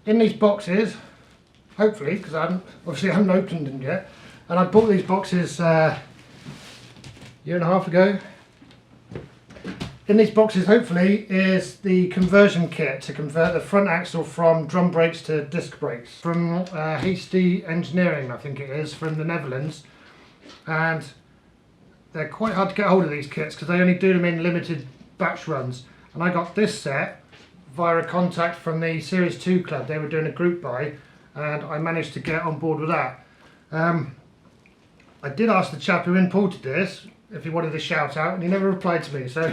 in these boxes, hopefully, because I haven't opened them yet, and I bought these boxes a year and a half ago. In these boxes, hopefully, is the conversion kit to convert the front axle from drum brakes to disc brakes from Hasty Engineering, I think it is, from the Netherlands. And they're quite hard to get hold of, these kits, because they only do them in limited batch runs. And I got this set via a contact from the Series 2 club. They were doing a group buy, and I managed to get on board with that. I did ask the chap who imported this if he wanted a shout out, and he never replied to me, so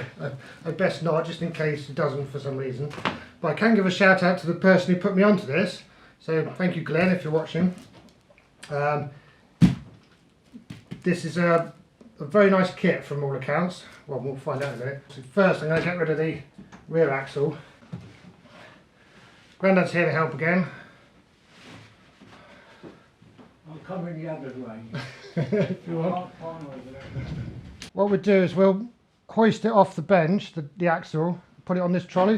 I best not, just in case he doesn't for some reason. But I can give a shout out to the person who put me onto this, so thank you, Glenn, if you're watching. This is a very nice kit from all accounts. Well, we'll find out in a minute. So first I'm going to get rid of the rear axle. Grandad's here to help again. I'll come in the other way. If you want. What we'll do is we'll hoist it off the bench, the axle, put it on this trolley.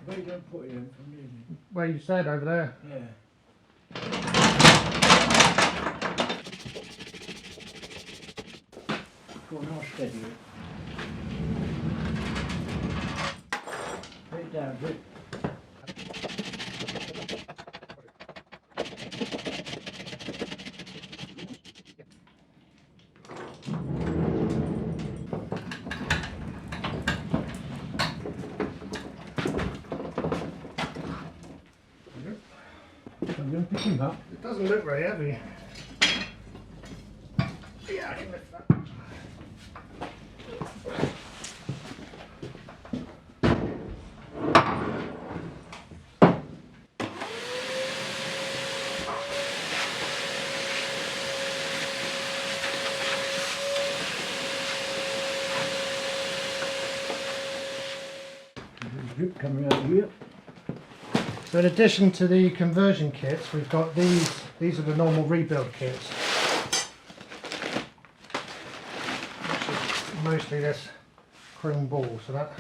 Where you going to put it in from here? Where you said, over there. Yeah. Go on, I'll steady it. Put it down a bit. I'm going to pick him up. It doesn't look very heavy. Yeah, I can lift that. Drip coming out here. So in addition to the conversion kits, we've got these are the normal rebuild kits. Which is mostly this chrome ball, so that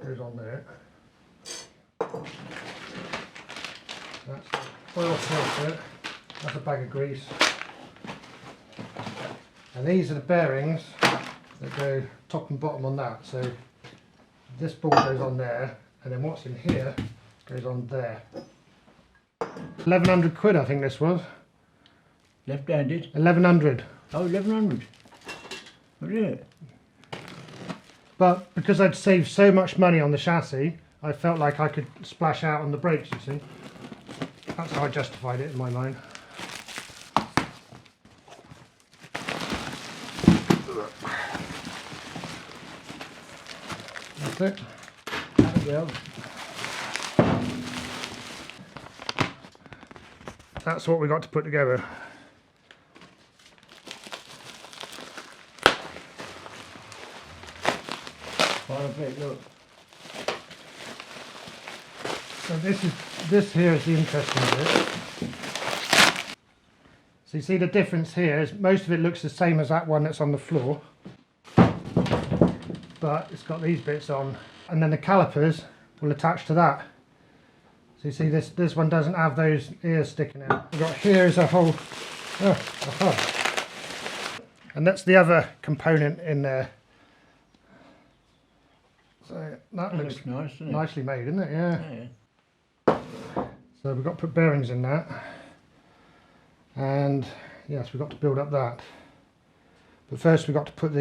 goes on there. That's the oil filter, that's a bag of grease. And these are the bearings that go top and bottom on that. So this ball goes on there, and then what's in here goes on there. 1100 quid I think this was. Left-handed? 1100. Oh, 1100. What is it? But because I'd saved so much money on the chassis, I felt like I could splash out on the brakes, you see. That's how I justified it in my mind. That's it. There we go. That's what we got to put together. Quite a bit, look. So this here is the interesting bit. So you see the difference here is most of it looks the same as that one that's on the floor, but it's got these bits on, and then the calipers will attach to that. So you see this one doesn't have those ears sticking out. We've got here is a whole a hub, and that's the other component in there. So that looks nice, doesn't it? nicely made, isn't it? Yeah. Yeah. So we've got to put bearings in that, and yes, we've got to build up that. But first we've got to put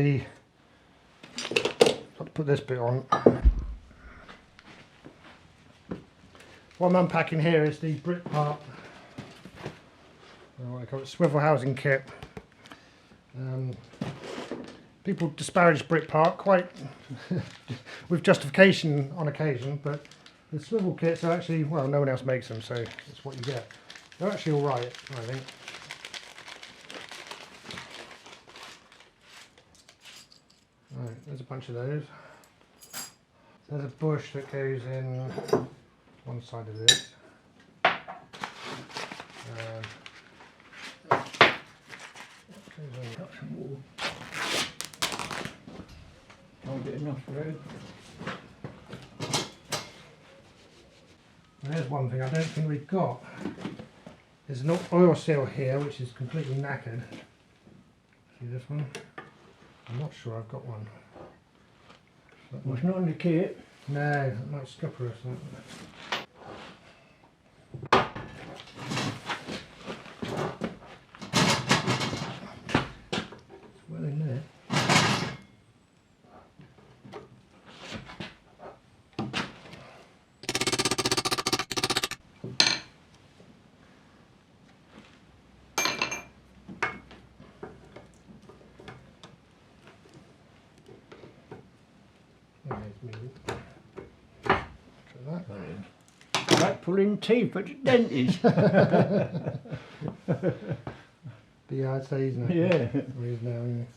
this bit on. What I'm unpacking here is the brick part, or what I call it, swivel housing kit. People disparage brick part quite with justification on occasion, but the swivel kits are actually, well, no one else makes them, so it's what you get. They're actually alright, I think. Right, there's a bunch of those. There's a bush that goes in one side of this. Got some more. Can't get enough through. There's one thing I don't think we've got. There's an oil seal here which is completely knackered. See this one? I'm not sure I've got one. Well, it's not in the kit. No, that might scupper or something. Well in there. Like pulling teeth at the dentist. Yeah, I'd say, isn't it? Yeah. He is now, isn't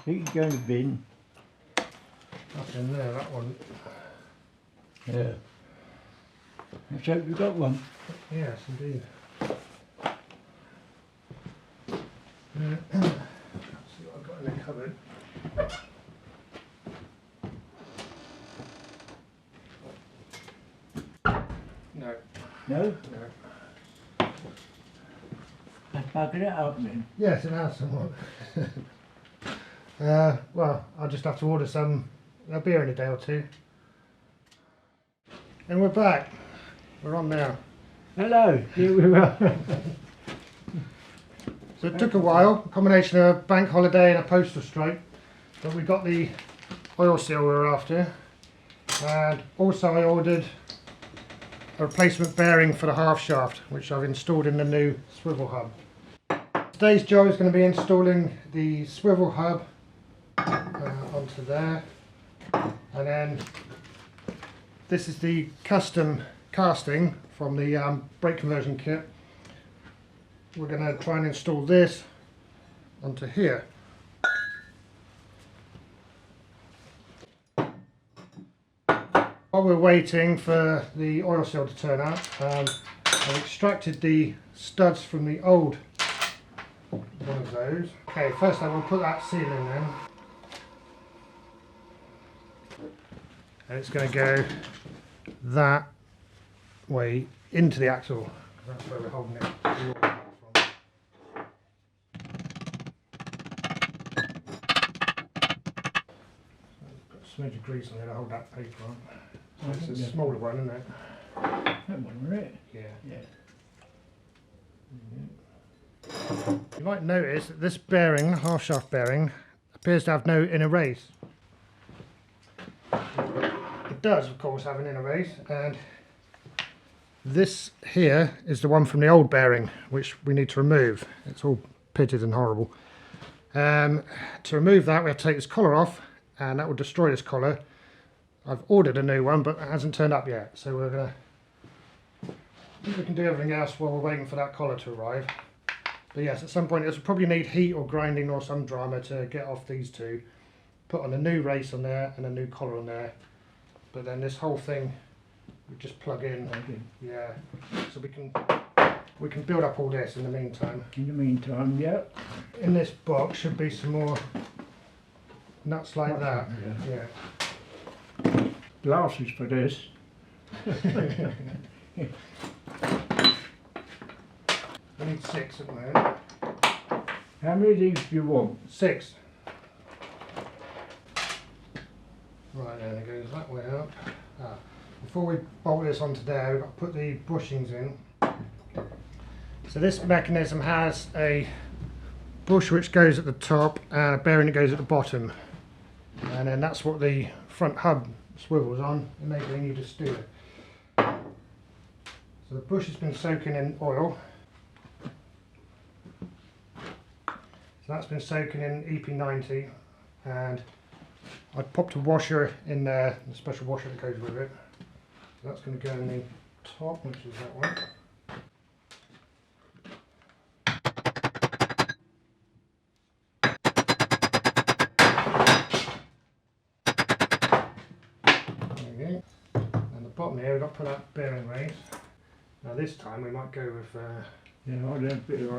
He can go in the bin. he? That's in there, that one. Yeah. Let's hope you got one. Yes, indeed. Let's see what I've got in the cupboard. No. No? No. Let's bucket it up then. Yes, it has somewhat. Well, I'll just have to order some beer in a day or two. And we're back. We're on now. Hello, here we are. So it took a while, a combination of a bank holiday and a postal strike, but we got the oil seal we were after. And also I ordered a replacement bearing for the half shaft, which I've installed in the new swivel hub. Today's job is going to be installing the swivel hub onto there, and then this is the custom casting from the brake conversion kit. We're going to try and install this onto here. While we're waiting for the oil seal to turn up, I've extracted the studs from the old one of those. Okay, first I will put that seal in then. And it's going to go that way into the axle. That's where we're holding it. From. Put a smidge of grease on there to hold that paper on. It's a smaller one, isn't it? That one, right? Yeah. Yeah. You might notice that this bearing, half shaft bearing, appears to have no inner race. It does, of course, have an inner race, and this here is the one from the old bearing, which we need to remove. It's all pitted and horrible. To remove that, we have to take this collar off, and that will destroy this collar. I've ordered a new one, but it hasn't turned up yet, so we're gonna I think we can do everything else while we're waiting for that collar to arrive. But yes, at some point it'll probably need heat or grinding or some drama to get off these two. Put on a new race on there and a new collar on there. But then this whole thing we just plug in. Okay. Yeah. So we can build up all this in the meantime. In the meantime, yeah. In this box should be some more nuts like that. Yeah. Yeah. Glasses for this. We need 6 at the moment. How many of these do you want? 6. Right, then it goes that way up. Before we bolt this onto there, we've got to put the bushings in. So this mechanism has a bush which goes at the top and a bearing that goes at the bottom. And then that's what the front hub swivels on, enabling you to steer it. So the bush has been soaking in oil. So that's been soaking in EP90, and I popped a washer in there, a special washer that goes with it. So that's going to go in the top, which is that one. There we go. And the bottom here we've got to put that bearing race. Now this time we might go with Yeah, I'll have a bit of a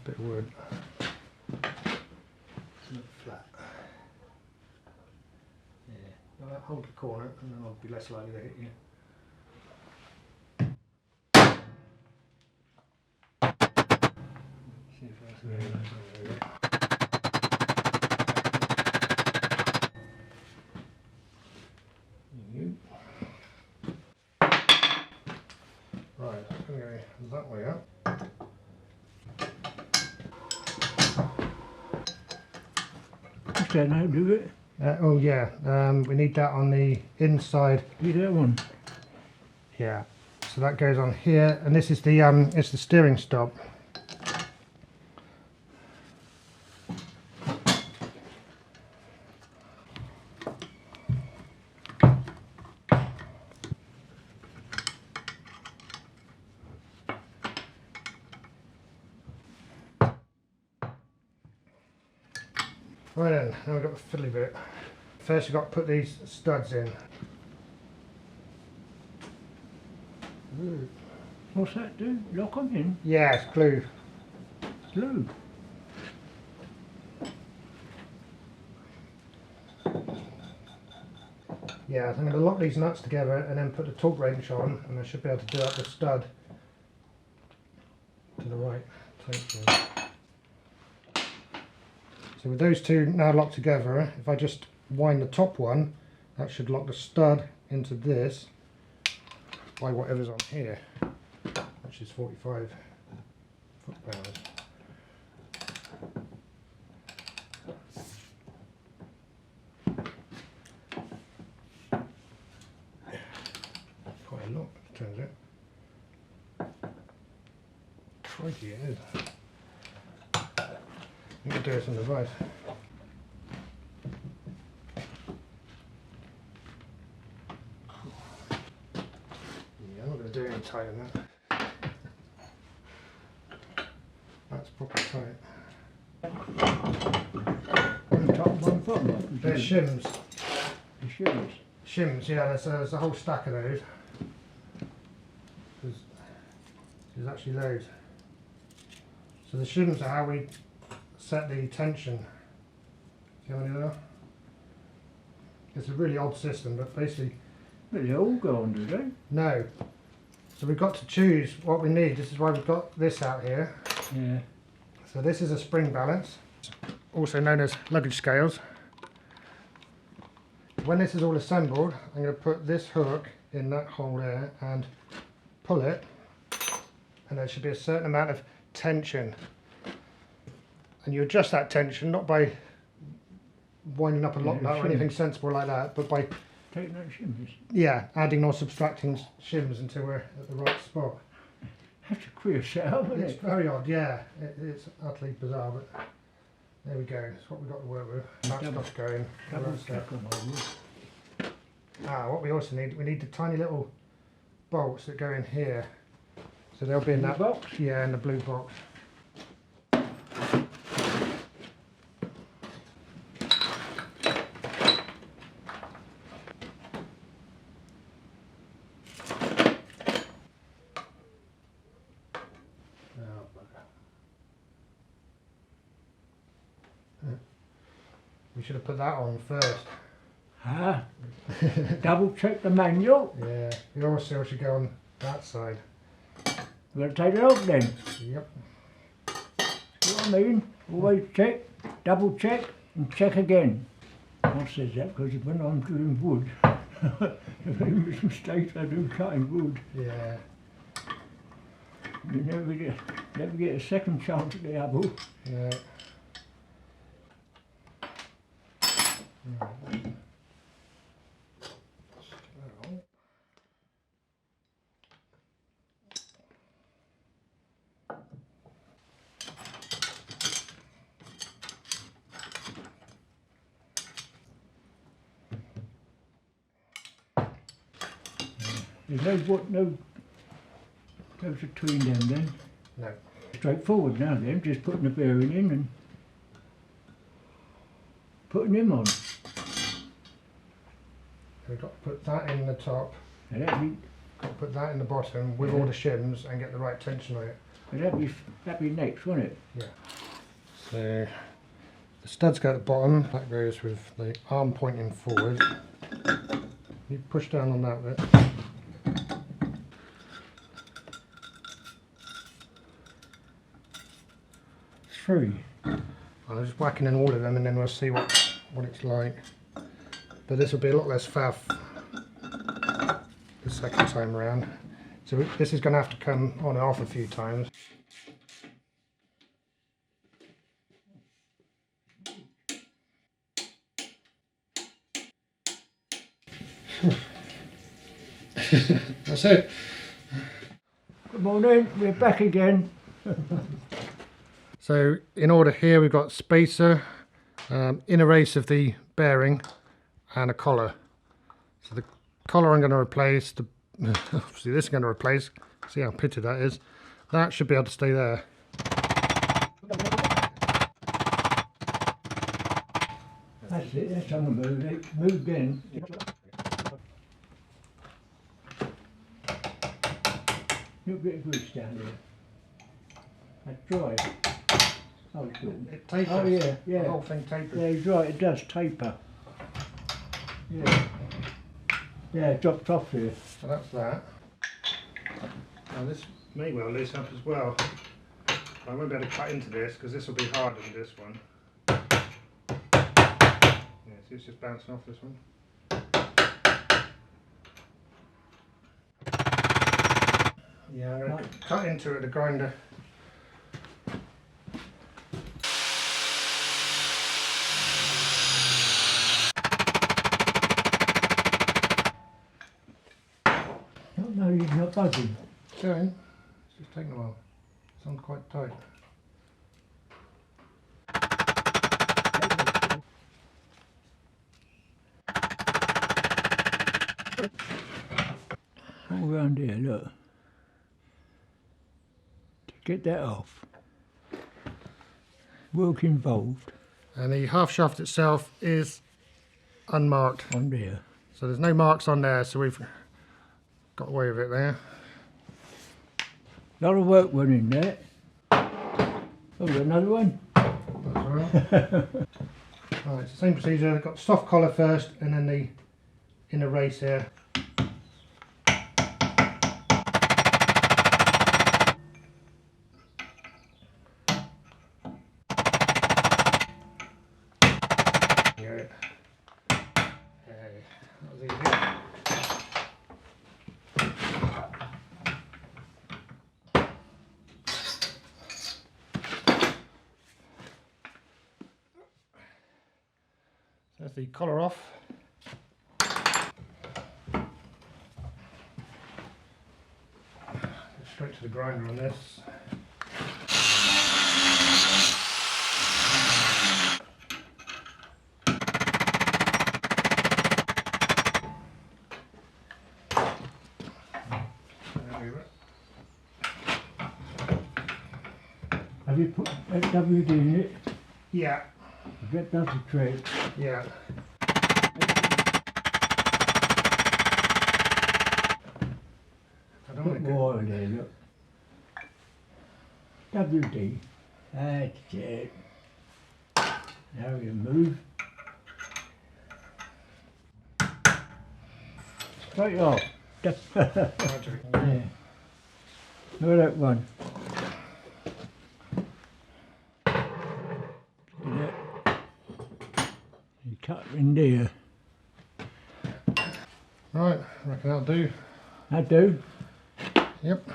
bit of wood. Look flat. Yeah. Well, that hold the corner and then I'll be less likely to hit you. Right, I'm going to go that way up. What's that now, do it? Oh yeah, we need that on the inside. Do that one. Yeah, so that goes on here, and this is the it's the steering stop. Right then, now we've got the fiddly bit. First you've got to put these studs in. Ooh. What's that do? Lock them in? Yeah, it's glue. Glue. Yeah, I'm going to lock these nuts together and then put the torque wrench on, and I should be able to do up the stud to the right tension. So with those two now locked together, if I just wind the top one, that should lock the stud into this by whatever's on here, which is 45 foot-pounds. Quite a lot, it turns out. Crikey, it is. I'm going to do this on the right. Yeah, I'm not going to do any tight on that. That's proper tight. One top, one bottom. They're shims. The shims. Shims, yeah, there's a whole stack of those. There's actually loads. So the shims are how we set the tension. See how many there are? It's a really odd system, but basically... But they all go on, do they? No. So we've got to choose what we need. This is why we've got this out here. Yeah. So this is a spring balance, also known as luggage scales. When this is all assembled, I'm going to put this hook in that hole there and pull it, and there should be a certain amount of tension. And you adjust that tension not by winding up a lock nut or anything sensible like that, but by taking out shims. Yeah, adding or subtracting shims until we're at the right spot. That's a queer setup, isn't It's it? very odd, yeah. It's utterly bizarre, but there we go. That's what we've got to work with. That's got to go in. Double check on all this. What we also need, we need the tiny little bolts that go in here. So they'll be in In the that box? Yeah, in the blue box. We should have put that on first. Ah, double check the manual. Yeah, the oil seal should go on that side. We're going to take it off then. Yep. See what I mean? Always check, double check, and check again. I says that because when I'm doing wood, if I make mistakes, I do cutting wood. Yeah. You never get a second chance at the apple. Yeah. There's no goes between them then. No. Straightforward now then, just putting the bearing in and putting them on. We've got to put that in the top, And got to put that in the bottom with all the shims and get the right tension on it. that'd be next, wouldn't it? Yeah. So the studs go at the bottom, that goes with the arm pointing forward. You push down on that bit. 3. I'm just whacking in all of them and then we'll see what it's like. But this will be a lot less faff the second time around. So this is going to have to come on and off a few times. That's it. Good morning, we're back again. So in order here we've got spacer, inner race of the bearing and a collar. So the collar I'm going to replace, obviously this is going to replace, see how pitted that is. That should be able to stay there. That's it, that's on the move. It's moved in. Little bit of grease down there. That's dry. Oh, it's good. It tapers. Oh yeah, yeah. The whole thing tapers. Yeah, he's right, it does taper. Yeah. Yeah, it dropped off here. So that's that. Now this may well loose up as well. I won't be able to cut into this because this will be harder than this one. Yeah, see it's just bouncing off this one. Yeah, I'm going to cut into it with the grinder. No, he's not budging. It's going. It's just taking a while. It's on quite tight. All round here, look. To get that off. Work involved. And the half shaft itself is unmarked. On there. So there's no marks on there, so we've got away with it there. A lot of work went in there. Oh, another one. That's alright. Right, it's the same procedure. I've got soft collar first and then the inner race here. Yeah. Hey, that was easy. There's the collar off. Straight to the grinder on this. Have you put WD in it? Yeah, That does the trick. yeah. I don't Put want to more oil there, look. WD. That's it. Now you move. Straight off. go. Yeah. Look at that one. See that? You cut in there. Right, I reckon that'll do. That do. Yep.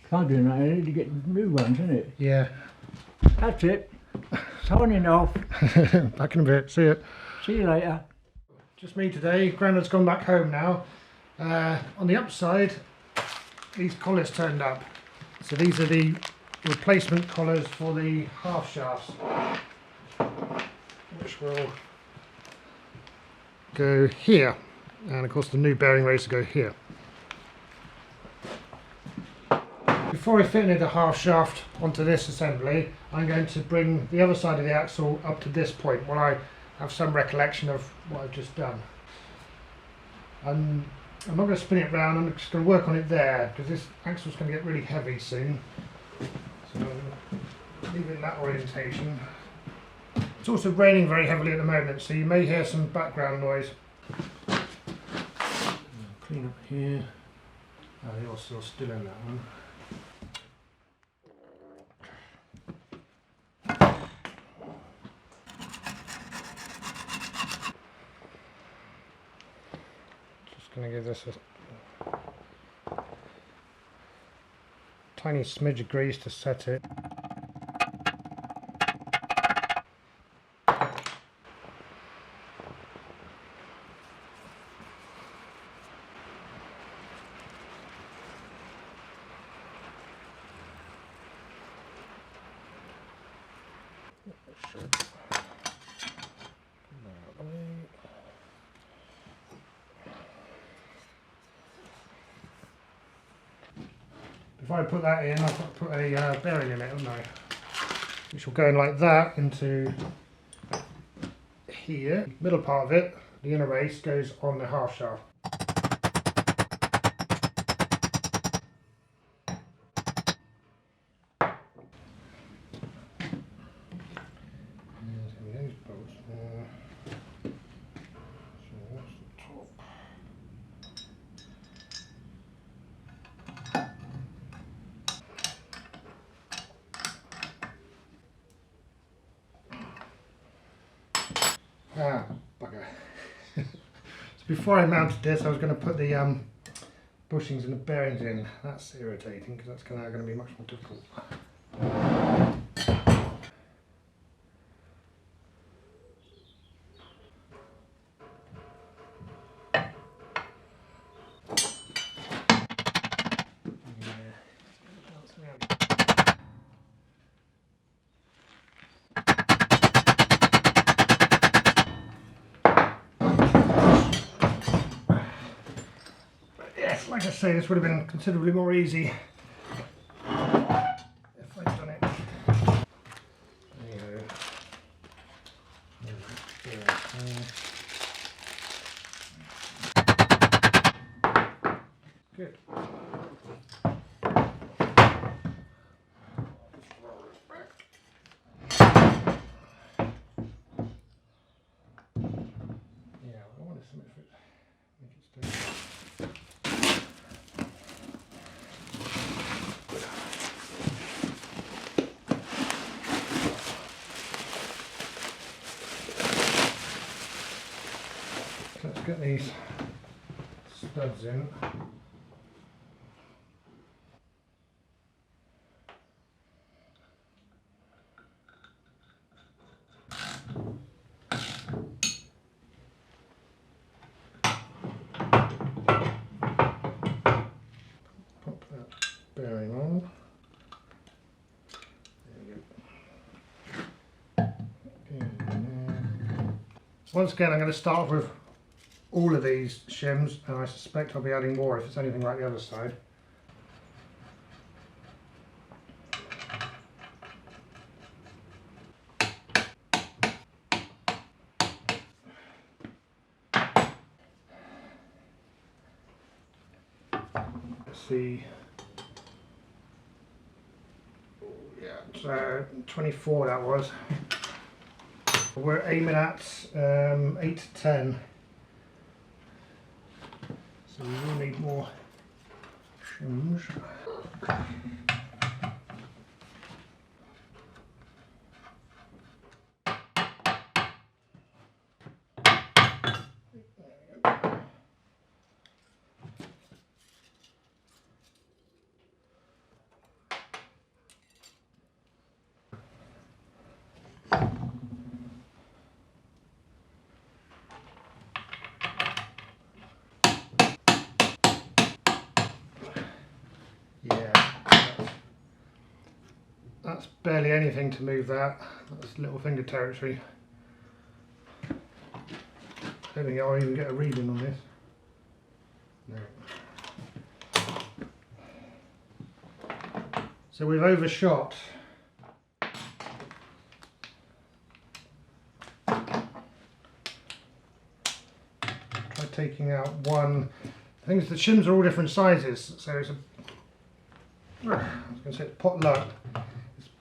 Can't do that. I need to get new ones, isn't it? Yeah. That's it. Signing off. Back in a bit. See it. See you later. Just me today. Grandad's gone back home now. On the upside, these collars turned up. So these are the replacement collars for the half shafts, which will go here. And of course the new bearing race will go here. Before I fit the half shaft onto this assembly, I'm going to bring the other side of the axle up to this point while I have some recollection of what I've just done. I'm not going to spin it round, I'm just going to work on it there because this axle's going to get really heavy soon. So I'm leaving that orientation. It's also raining very heavily at the moment, so you may hear some background noise. Clean up here. Oh, you're still in that one. Just going to give this a tiny smidge of grease to set it. Before I put that in, I've got to put a bearing in it, haven't I? Which will go in like that into here. Middle part of it, the inner race, goes on the half shaft. Ah, bugger. So before I mounted this, I was going to put the bushings and the bearings in. That's irritating because that's going to be much more difficult. Yes, like I say, this would have been considerably more easy if I'd done it. There you go. Good. Yeah, I want to submit for it. Make it stay. Let's get these studs in. Pop that bearing on. There you go. Once again, I'm going to start off with all of these shims, and I suspect I'll be adding more if it's anything like the other side. Let's see. Yeah, so 24 that was. We're aiming at 8 to 10. So we will need more shims. That's barely anything to move that. That's little finger territory. I don't think I'll even get a reading on this. No. So we've overshot. Try taking out one. The thing is, the shims are all different sizes, so it's a. I was going to say it's potluck.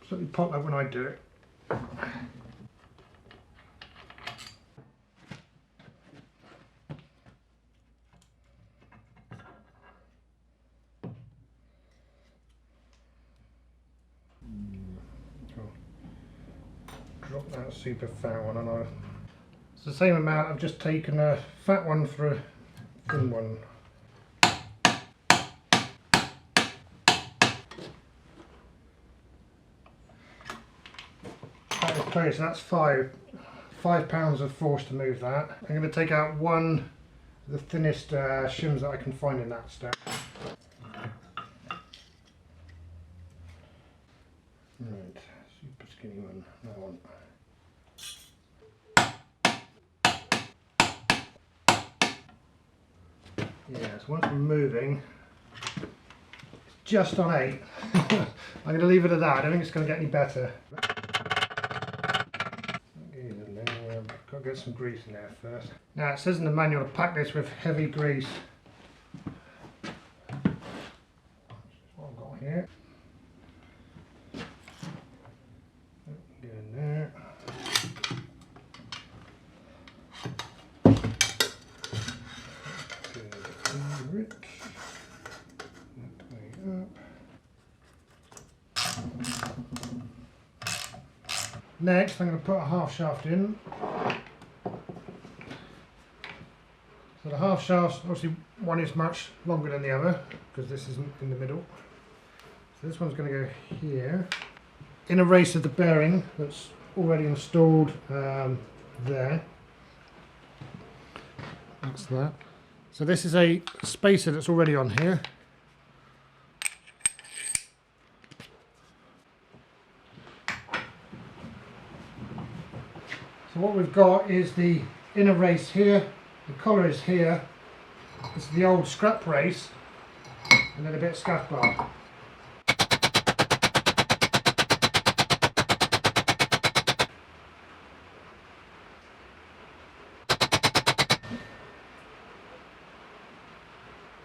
Certainly pot luck when I do it. Drop that super fat one, and it's the same amount. I've just taken a fat one for thin one. That is close, that's 5 pounds of force to move that. I'm going to take out one of the thinnest shims that I can find in that stack. Right, super skinny one, that one. Yeah, so once we're moving, it's just on 8. I'm going to leave it at that, I don't think it's going to get any better. Got to get some grease in there first. Now it says in the manual to pack this with heavy grease. That's what I've got here. Get in there. Over it. That way up. Next I'm going to put a half shaft in. So the half shafts, obviously one is much longer than the other because this isn't in the middle. So this one's going to go here. In a race of the bearing that's already installed there. That's that. So this is a spacer that's already on here. So what we've got is the inner race here. The collar is here. This is the old scrap race, and then a bit of scuff bar.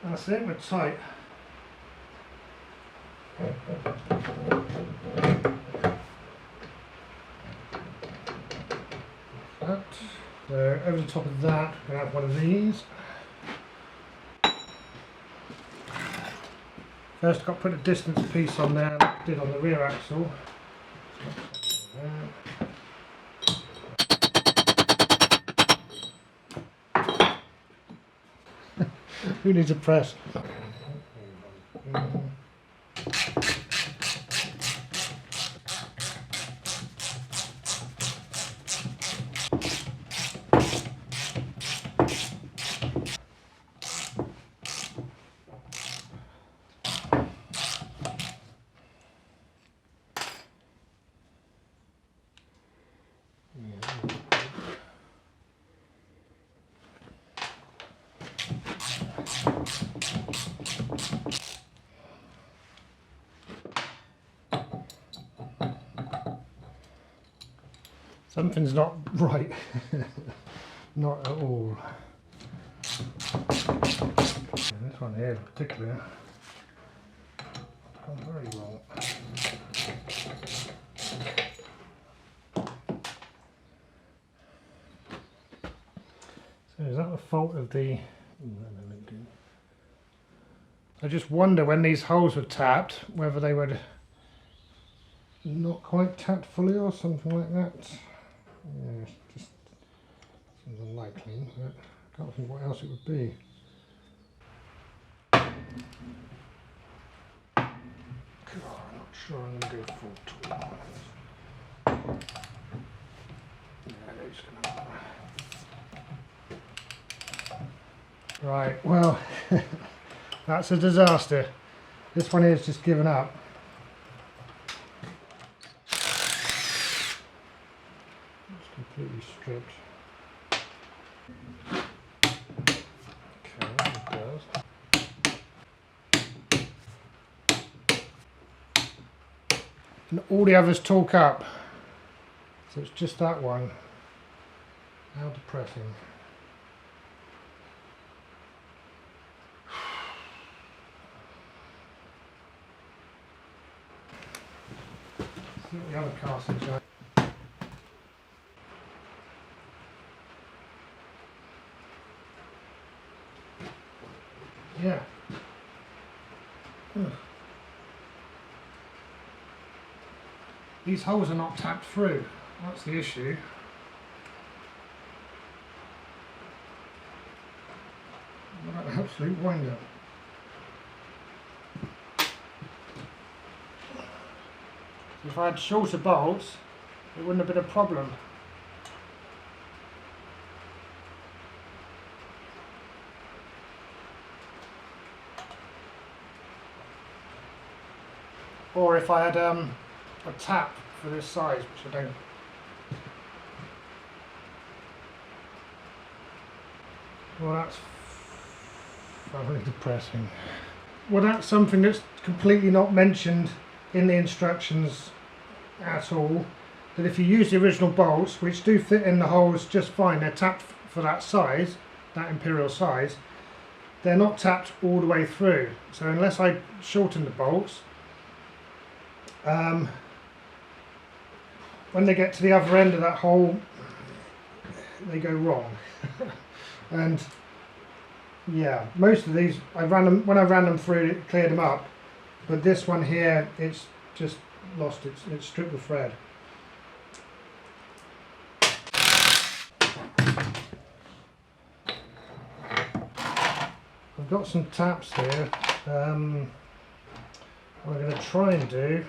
That's it, we're tight. That. So over the top of that, we're going to have one of these. First, I've got to put a distance piece on there, like I did on the rear axle. Who needs a press? Something's not right. Not at all. And this one here in particular, gone very wrong. So is that the fault of the... I just wonder when these holes were tapped, whether they were not quite tapped fully or something like that. Yeah, just seems unlikely, but I can't think what else it would be. God, I'm not sure I'm going to go full tool. Yeah, they're just gonna... Right, well, that's a disaster. This one here is just given up. Completely stripped. Okay, it does. And all the others talk up. So it's just that one. How depressing. See what the other castings are. Yeah. These holes are not tapped through. That's the issue. What an absolute wind-up. If I had shorter bolts, it wouldn't have been a problem. Or if I had a tap for this size, which I don't. Well, that's really depressing. Well, that's something that's completely not mentioned in the instructions at all. That if you use the original bolts, which do fit in the holes just fine, they're tapped for that size, that imperial size, they're not tapped all the way through. So unless I shorten the bolts, when they get to the other end of that hole, they go wrong. And yeah, most of these, when I ran them through, it cleared them up. But this one here, it's just lost its strip of thread. I've got some taps here. What I'm going to try and do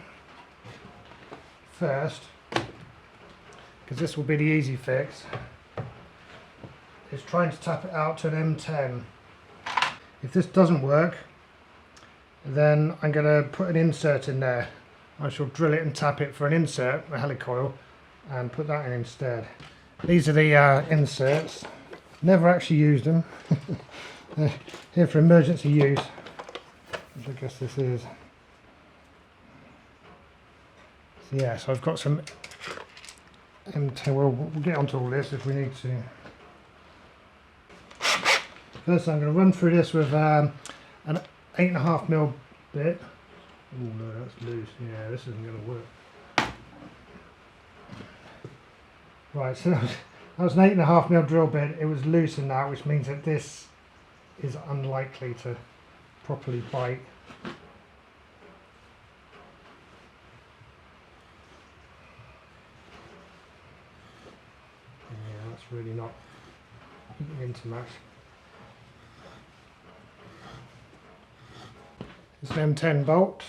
first, because this will be the easy fix, is trying to tap it out to an M10. If this doesn't work, then I'm going to put an insert in there. I shall drill it and tap it for an insert, a helicoil, and put that in instead. These are the inserts. Never actually used them. They're here for emergency use, which I guess this is. So yeah, so I've got some M10. We'll get onto all this if we need to. First I'm going to run through this with an 8.5mm bit. Oh no, that's loose. Yeah, this isn't going to work. Right, so that was an 8.5mm drill bit. It was loose in that, which means that this is unlikely to properly bite. Yeah, that's really not eating into much. It's an M10 bolt.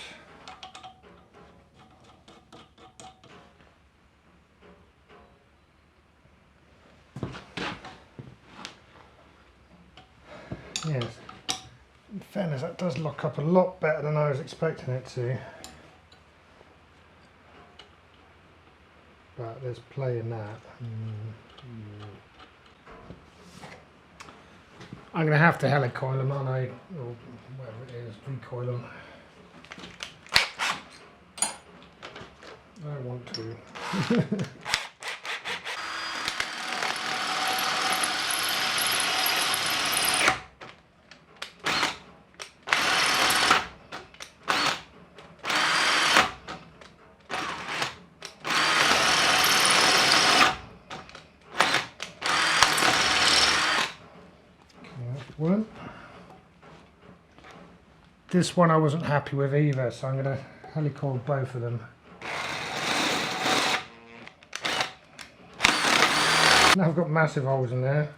Yes, in fairness, that does lock up a lot better than I was expecting it to. But there's play in that. I'm going to have to helicoil them, aren't I? Or whatever it is, recoil them. I want to. One. This one I wasn't happy with either, so I'm going to helicoil both of them. Now I've got massive holes in there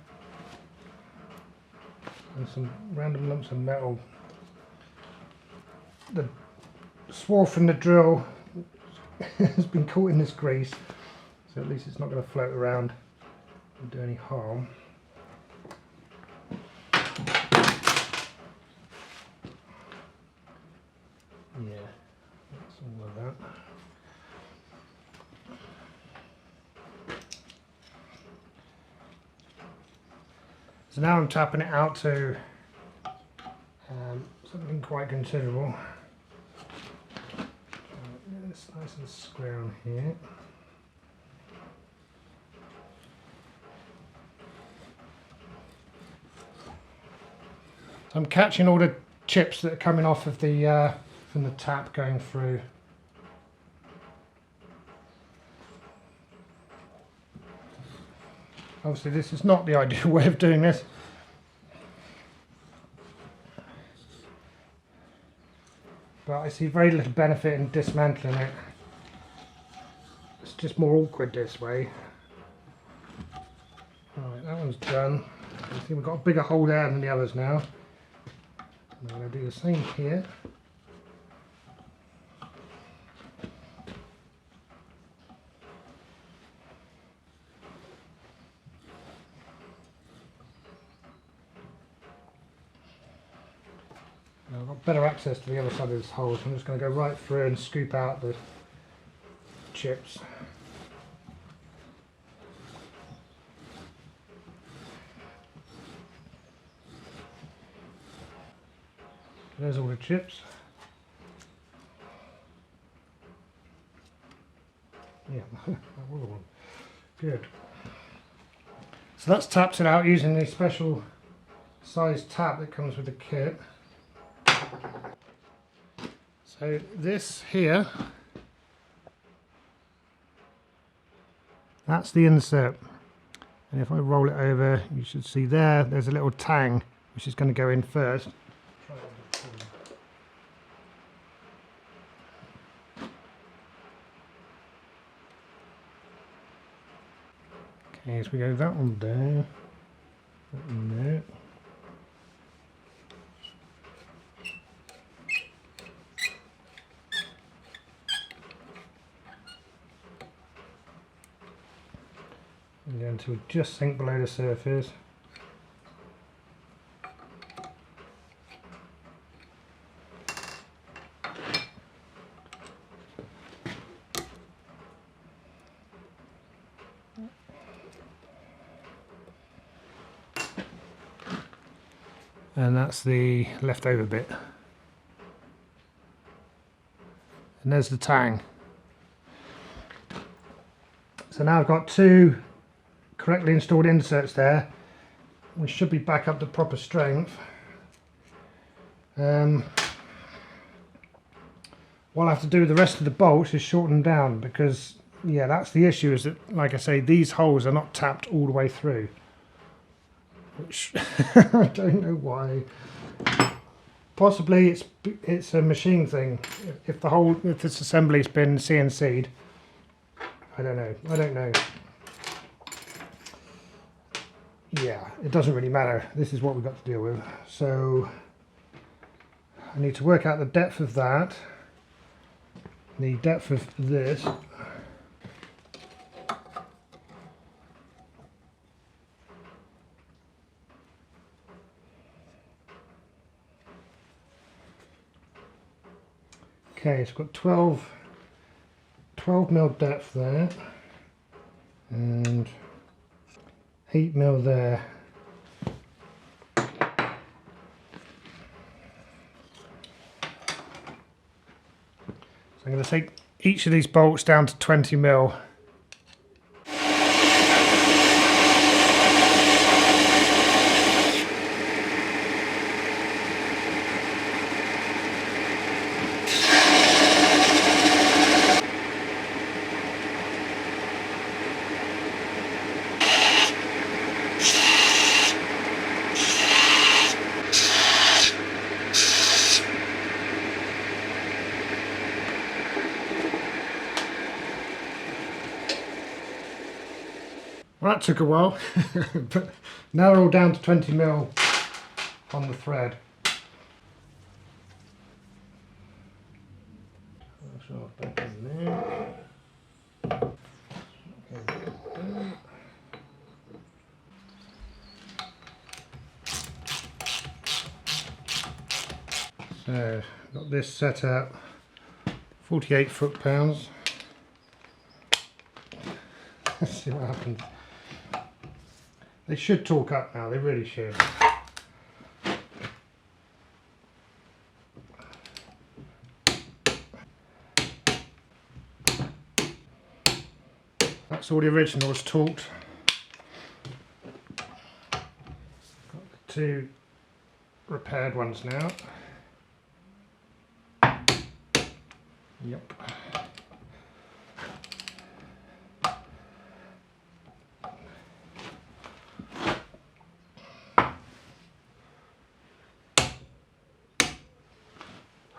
and some random lumps of metal. The swarf from the drill has been caught in this grease, so at least it's not going to float around and do any harm. Yeah, that's all of that. So now I'm tapping it out to something quite considerable. It's nice and square on here. So I'm catching all the chips that are coming off of the from the tap going through. Obviously this is not the ideal way of doing this. But I see very little benefit in dismantling it. It's just more awkward this way. Alright, that one's done. I think we've got a bigger hole there than the others now. I'm going to do the same here. Now I've got better access to the other side of this hole, so I'm just going to go right through and scoop out the chips. There's all the chips. Yeah, that was one. Good. So that's tapped it out using the special size tap that comes with the kit. So this here, that's the insert. And if I roll it over, you should see there's a little tang which is going to go in first. Okay, so we go that one there, that one there. And then to just sink below the surface. And that's the leftover bit. And there's the tang. So now I've got two correctly installed inserts there. We should be back up to proper strength. What I have to do with the rest of the bolts is shorten down, because yeah, that's the issue, is that, like I say, these holes are not tapped all the way through. Which I don't know why. Possibly it's a machine thing. If this assembly's been CNC'd, I don't know. Yeah, it doesn't really matter. This is what we've got to deal with. So I need to work out the depth of that, the depth of this. Okay, it's got 12 mil depth there, and 8 mil there. So I'm going to take each of these bolts down to 20 mil. Well, that took a while, but now we're all down to 20 mil on the thread. Back in there. So, got this set at 48 foot-pounds. Let's see what happens. They should torque up now, they really should. That's all the originals torqued. Got the two repaired ones now. Yep.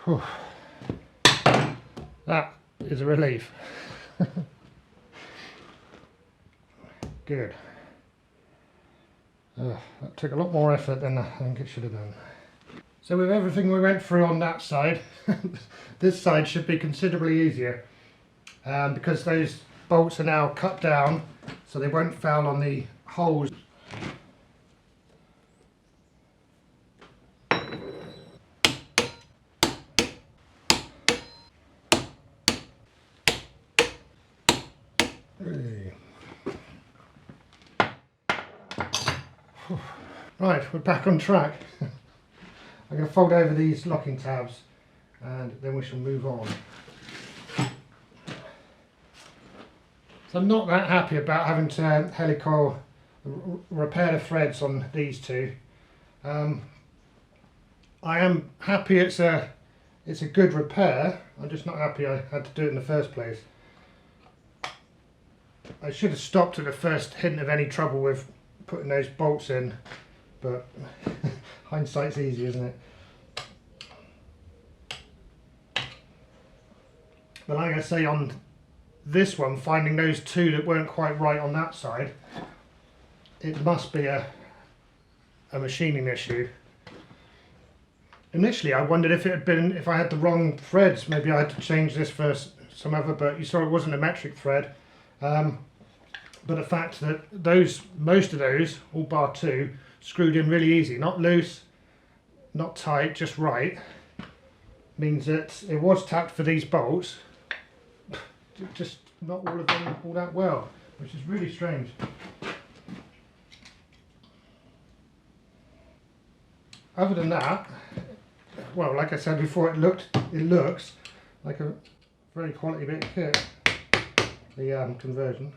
Whew. That is a relief. Good. That took a lot more effort than I think it should have done. So with everything we went through on that side, this side should be considerably easier because those bolts are now cut down so they won't foul on the holes. Right, we're back on track. I'm going to fold over these locking tabs and then we shall move on. So I'm not that happy about having to helicoil repair the threads on these two. I am happy it's a good repair. I'm just not happy I had to do it in the first place. I should have stopped at the first hint of any trouble with putting those bolts in, but hindsight's easy, isn't it? But like I say, on this one, finding those two that weren't quite right on that side, it must be a machining issue. Initially I wondered if it had been, if I had the wrong threads, maybe I had to change this for some other, but you saw it wasn't a metric thread. But the fact that most of those, all bar two, screwed in really easy, not loose, not tight, just right, means that it was tapped for these bolts, just not all of them all that well, which is really strange. Other than that, well, like I said before, it looks like a very quality bit of kit, the conversion.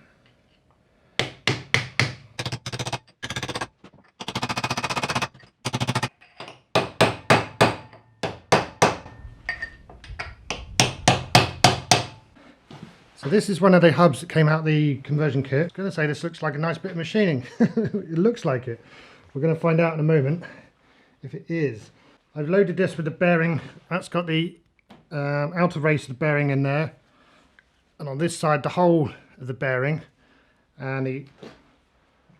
So this is one of the hubs that came out the conversion kit. I was going to say this looks like a nice bit of machining. It looks like it. We're going to find out in a moment if it is. I've loaded this with the bearing. That's got the outer race of the bearing in there. And on this side the whole of the bearing and the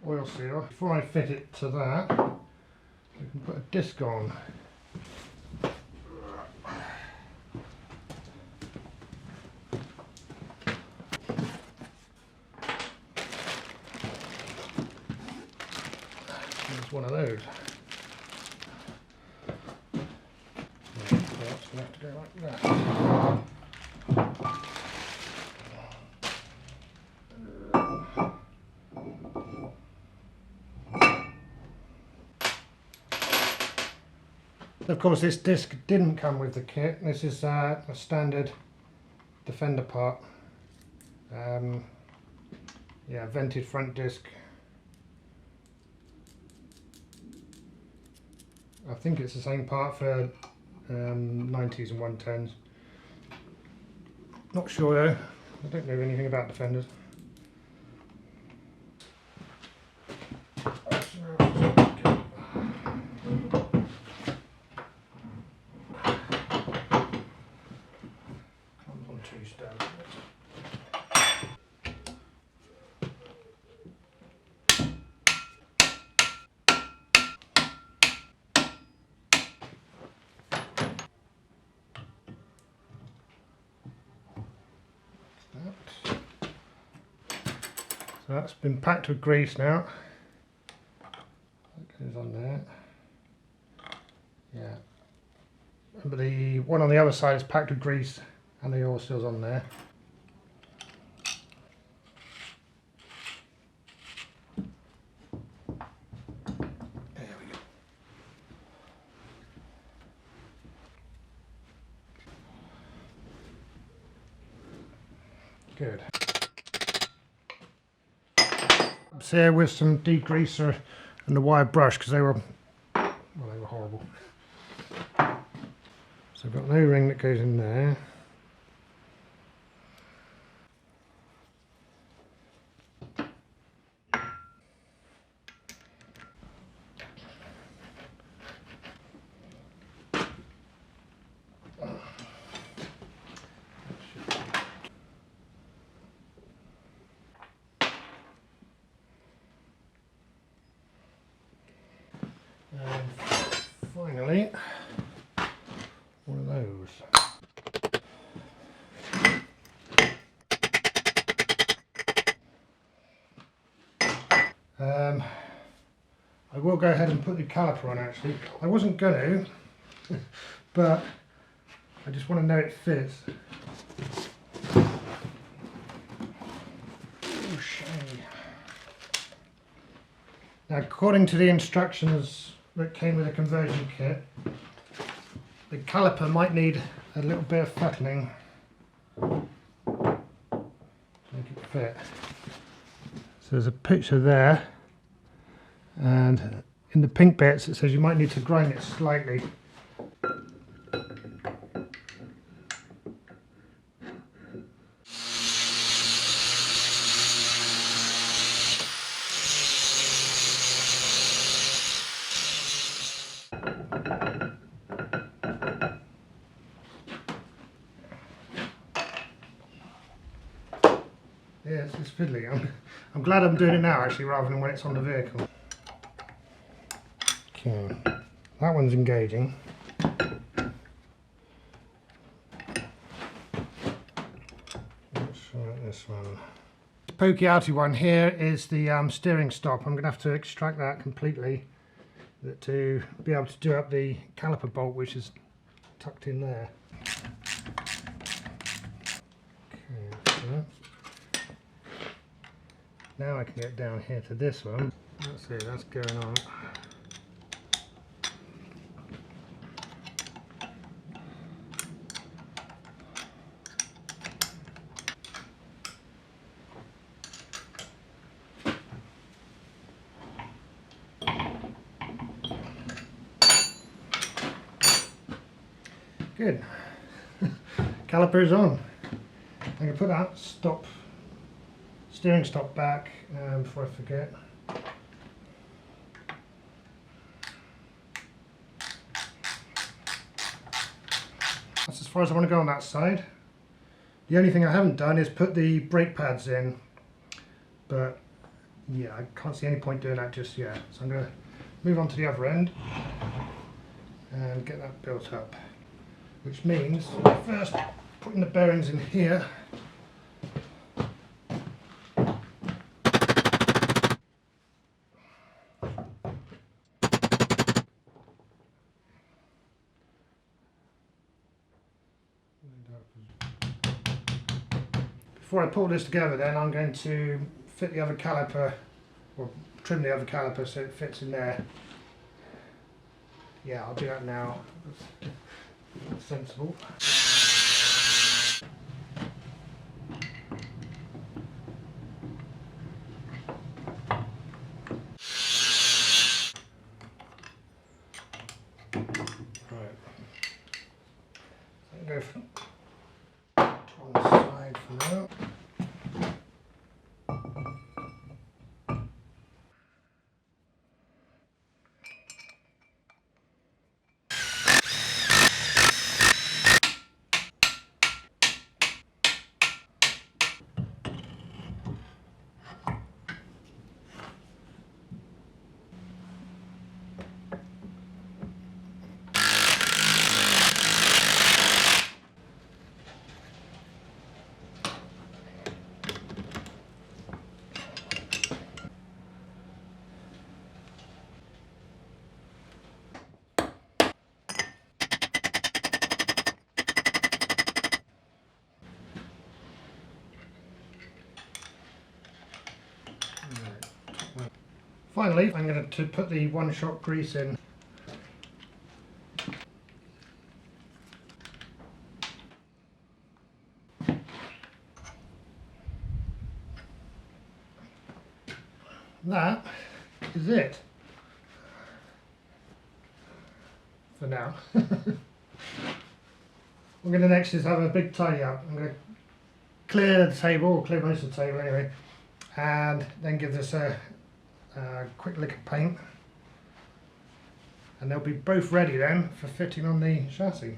oil seal. Before I fit it to that, we can put a disc on. One of those. That's going to have to go like that. Of course, this disc didn't come with the kit. This is a standard Defender part. Yeah, vented front disc. I think it's the same part for 90s and 110s. Not sure though. I don't know anything about Defenders. Comes on two stabs. So that's been packed with grease now. That goes on there. Yeah. But the one on the other side is packed with grease and the oil seal's on there. There we go. Good. So here with some degreaser and the wire brush because they were horrible. So I've got an O-ring that goes in there. And finally, I will go ahead and put the caliper on actually. I wasn't going to, but I just want to know it fits. Now, according to the instructions that came with the conversion kit, the caliper might need a little bit of fettling to make it fit. So there's a picture there, and in the pink bits it says you might need to grind it slightly. Yeah, it's fiddly. I'm glad I'm doing it now actually rather than when it's on the vehicle. Okay, that one's engaging. Let's try this one. The pokey outy one here is the steering stop. I'm going to have to extract that completely to be able to do up the caliper bolt, which is tucked in there. Okay, so now I can get down here to this one. Let's see, that's going on. Good. Caliper is on. I'm going to put that steering stop back before I forget. That's as far as I want to go on that side. The only thing I haven't done is put the brake pads in, but yeah, I can't see any point doing that just yet. So I'm going to move on to the other end and get that built up, which means first putting the bearings in here. Before I pull this together then, I'm going to fit the other caliper, or trim the other caliper so it fits in there. Yeah, I'll do that now. That's sensible. Right. So I'll go for one side for now. Finally, I'm going to put the one-shot grease in. That is it for now. What I'm going to next is have a big tidy up. I'm going to clear the table, or clear most of the table anyway, and then give this a quick lick of paint, and they'll be both ready then for fitting on the chassis.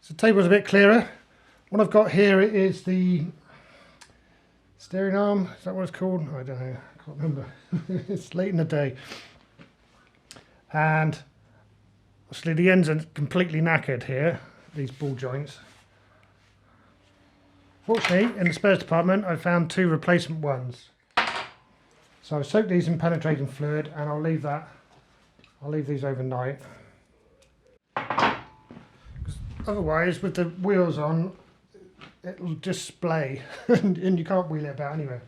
So the table's a bit clearer. What I've got here is the steering arm. Is that what it's called? I don't know, I can't remember. It's late in the day, and obviously the ends are completely knackered here, these ball joints. Fortunately, in the spares department I found two replacement ones. So I've soaked these in penetrating fluid, and I'll leave these overnight. 'Cause otherwise, with the wheels on, it'll just splay and you can't wheel it about anywhere.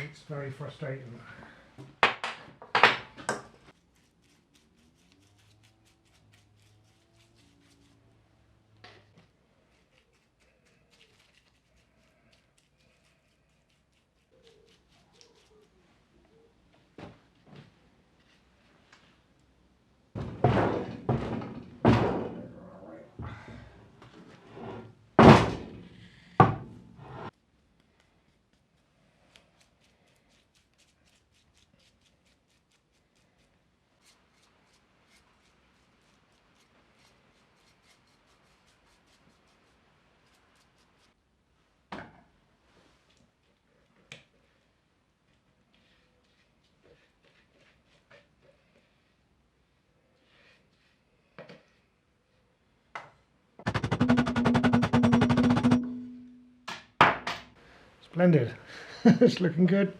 It's very frustrating. Splendid. It's looking good.